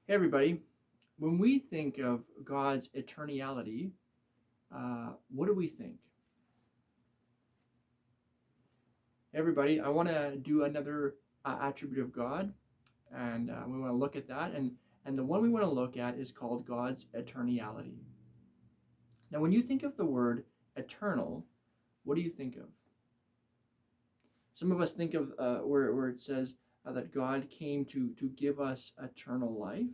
Hey everybody, when we think of God's eternality, what do we think? Hey everybody, I want to do another attribute of God, and we want to look at that. And the one we want to look at is called God's eternality. Now, when you think of the word eternal, what do you think of? Some of us think of where it says that God came to give us eternal life,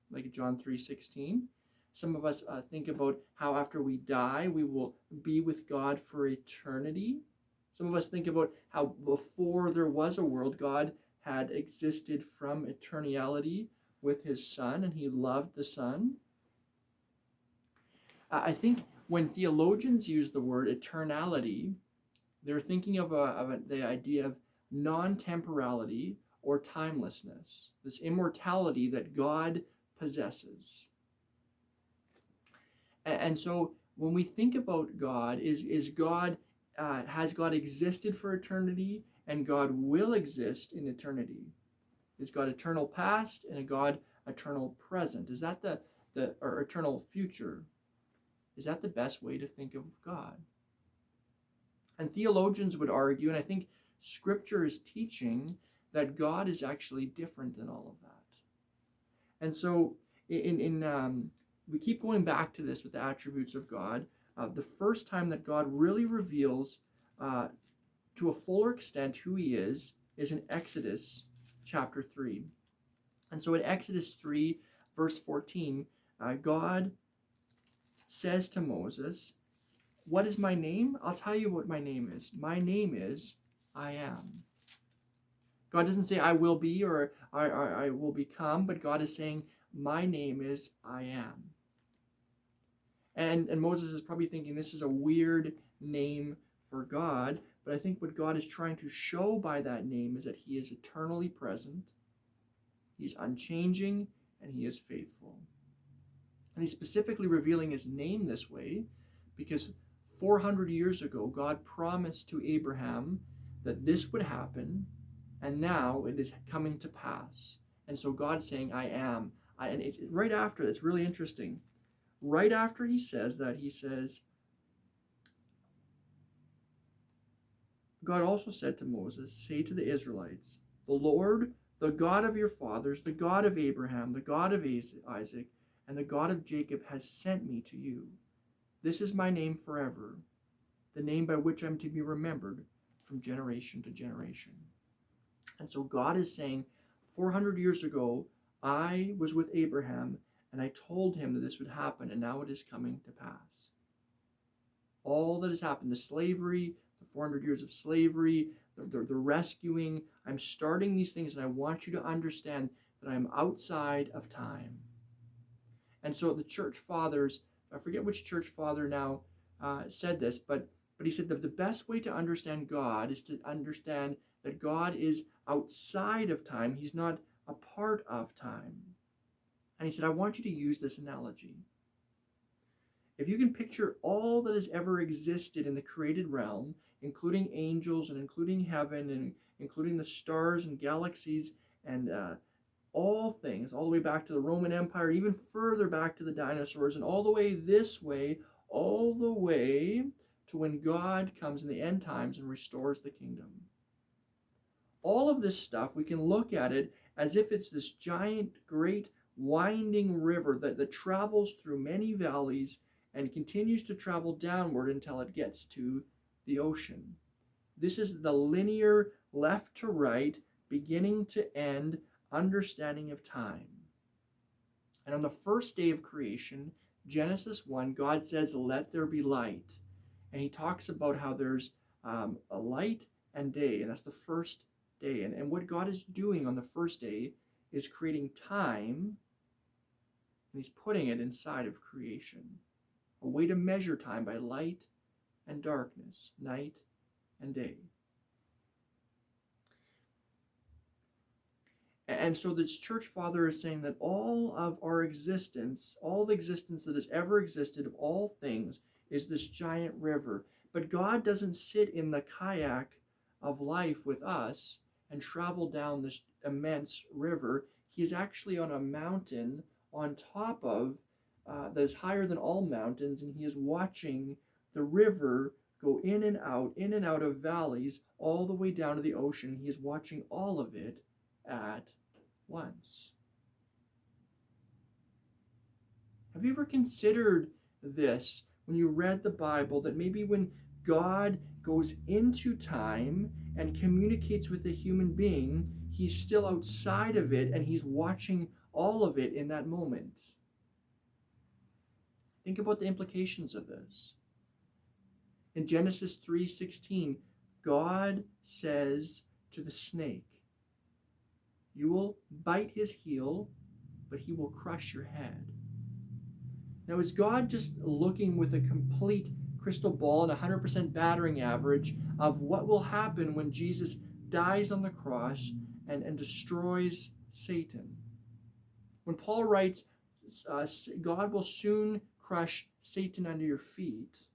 like John 3:16. Some of us think about how after we die, we will be with God for eternity. Some of us think about how before there was a world, God had existed from eternality with his Son, and he loved the Son. I think when theologians use the word eternality, they're thinking of the idea of non-temporality or timelessness, this immortality that God possesses. And so when we think about God, is God has God existed for eternity, and God will exist in eternity? Is God eternal past and a God eternal present? Is that the or eternal future? Is that the best way to think of God? And theologians would argue, and I think Scripture is teaching, that God is actually different than all of that. And so in we keep going back to this with the attributes of God. The first time that God really reveals uh, to a fuller extent who he is in Exodus chapter 3. And so in Exodus 3, verse 14, God says to Moses, "What is my name? I'll tell you what my name is. My name is I am." God doesn't say I will be or I will become, but God is saying, my name is I am. And Moses is probably thinking this is a weird name for God, but I think what God is trying to show by that name is that he is eternally present, he's unchanging, and he is faithful. And he's specifically revealing his name this way because 400 years ago, God promised to Abraham that this would happen, and now it is coming to pass. And so God's saying, I am. And it's right after, it's really interesting. Right after he says that, he says, God also said to Moses, say to the Israelites, the Lord, the God of your fathers, the God of Abraham, the God of Isaac, and the God of Jacob has sent me to you. This is my name forever, the name by which I'm to be remembered from generation to generation. And so God is saying, 400 years ago, I was with Abraham, and I told him that this would happen, and now it is coming to pass. All that has happened, the slavery, the 400 years of slavery, the rescuing, I'm starting these things, and I want you to understand that I'm outside of time. And so the church fathers, I forget which church father now said this, but he said that the best way to understand God is to understand that God is outside of time. He's not a part of time. And he said, I want you to use this analogy. If you can picture all that has ever existed in the created realm, including angels and including heaven and including the stars and galaxies and all things, all the way back to the Roman Empire, even further back to the dinosaurs, and all the way this way, all the way to when God comes in the end times and restores the kingdom. All of this stuff, we can look at it as if it's this giant, great, winding river that travels through many valleys and continues to travel downward until it gets to the ocean. This is the linear, left to right, beginning to end understanding of time. And on the first day of creation, Genesis 1, God says, let there be light. And he talks about how there's a light and day, and that's the first day. And what God is doing on the first day is creating time, and he's putting it inside of creation. A way to measure time by light and darkness, night and day. And so this church father is saying that all of our existence, all the existence that has ever existed of all things, is this giant river. But God doesn't sit in the kayak of life with us and travel down this immense river. he is actually on a mountain on top of that is higher than all mountains, and he is watching the river go in and out of valleys, all the way down to the ocean. He is watching all of it at once. Have you ever considered this when you read the Bible, that maybe when God goes into time and communicates with a human being, he's still outside of it and he's watching all of it in that moment? Think about the implications of this. In Genesis 3:16, God says to the snake, "You will bite his heel, but he will crush your head." Now, is God just looking with a complete crystal ball and 100% battering average of what will happen when Jesus dies on the cross and destroys Satan? When Paul writes, God will soon crush Satan under your feet,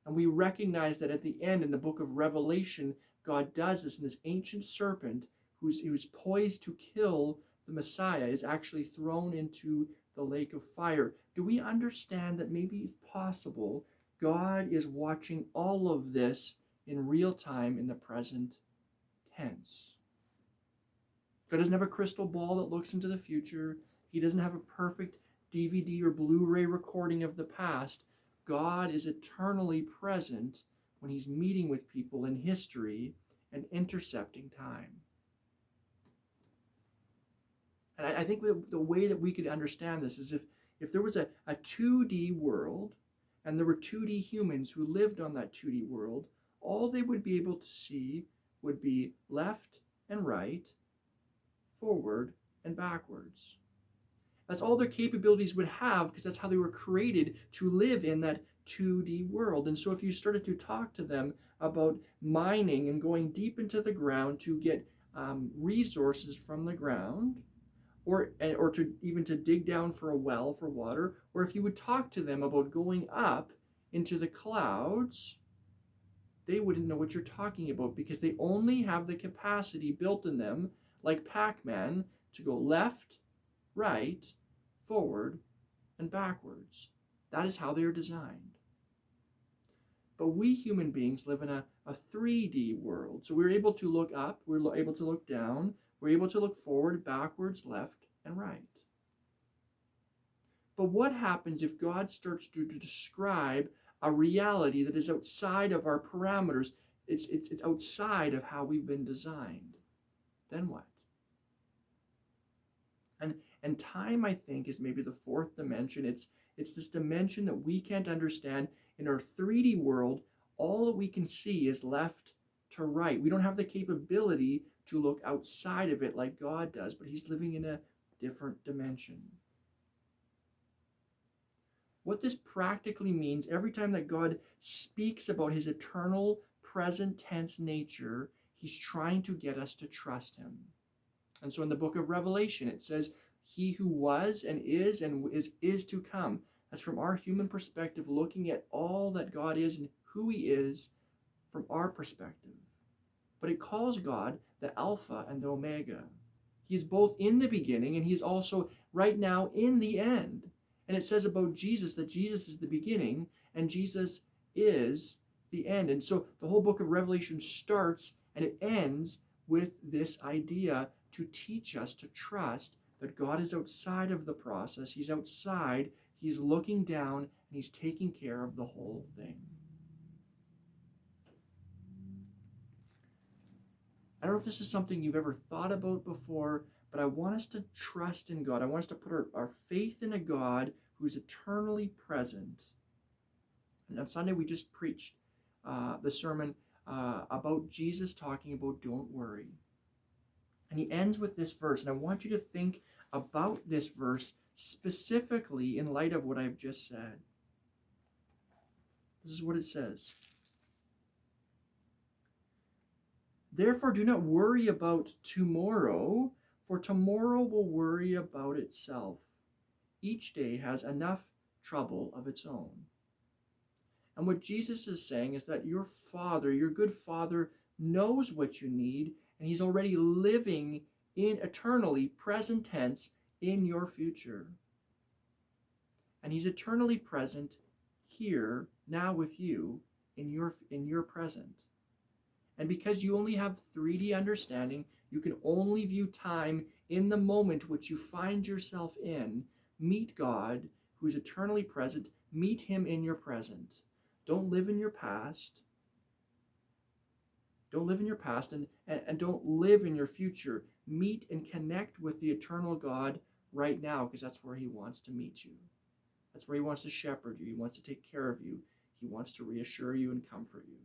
and we recognize that at the end in the book of Revelation, God does this, and this ancient serpent who's poised to kill the Messiah is actually thrown into the lake of fire. Do we understand that maybe it's possible God is watching all of this in real time in the present tense? God doesn't have a crystal ball that looks into the future. He doesn't have a perfect DVD or Blu-ray recording of the past. God is eternally present when he's meeting with people in history and intercepting time. And I think the way that we could understand this is if there was a 2D world and there were 2D humans who lived on that 2D world, all they would be able to see would be left and right, forward and backwards. That's all their capabilities would have, because that's how they were created, to live in that 2D world. And so if you started to talk to them about mining and going deep into the ground to get resources from the ground, or to dig down for a well for water, or if you would talk to them about going up into the clouds, they wouldn't know what you're talking about, because they only have the capacity built in them, like Pac-Man, to go left, right, forward, and backwards. That is how they are designed. But we human beings live in a 3D world. So we're able to look up, we're able to look down, we're able to look forward, backwards, left, and right. But what happens if God starts to describe a reality that is outside of our parameters? It's outside of how we've been designed. Then what? And time, I think, is maybe the fourth dimension. It's this dimension that we can't understand. In our 3D world, all that we can see is left to right. We don't have the capability to look outside of it like God does, but he's living in a different dimension. What this practically means, every time that God speaks about his eternal, present tense nature, he's trying to get us to trust him. And so in the book of Revelation, it says, "He who was and is to come." That's from our human perspective, looking at all that God is and who he is from our perspective. But it calls God the Alpha and the Omega. He is both in the beginning and he's also right now in the end. And it says about Jesus that Jesus is the beginning and Jesus is the end. And so the whole book of Revelation starts and it ends with this idea to teach us to trust that God is outside of the process. He's outside, he's looking down, and he's taking care of the whole thing. I don't know if this is something you've ever thought about before, but I want us to trust in God. I want us to put our faith in a God who's eternally present. And on Sunday, we just preached the sermon about Jesus talking about don't worry. And he ends with this verse, and I want you to think about this verse specifically in light of what I've just said. This is what it says. "Therefore, do not worry about tomorrow, for tomorrow will worry about itself. Each day has enough trouble of its own." And what Jesus is saying is that your Father, your good Father, knows what you need, and he's already living in eternally present tense in your future. And he's eternally present here now with you in your present. And because you only have 3D understanding, you can only view time in the moment which you find yourself in. Meet God, who is eternally present. Meet him in your present. Don't live in your past. Don't live in your past and don't live in your future. Meet and connect with the eternal God right now, because that's where he wants to meet you. That's where he wants to shepherd you. He wants to take care of you. He wants to reassure you and comfort you.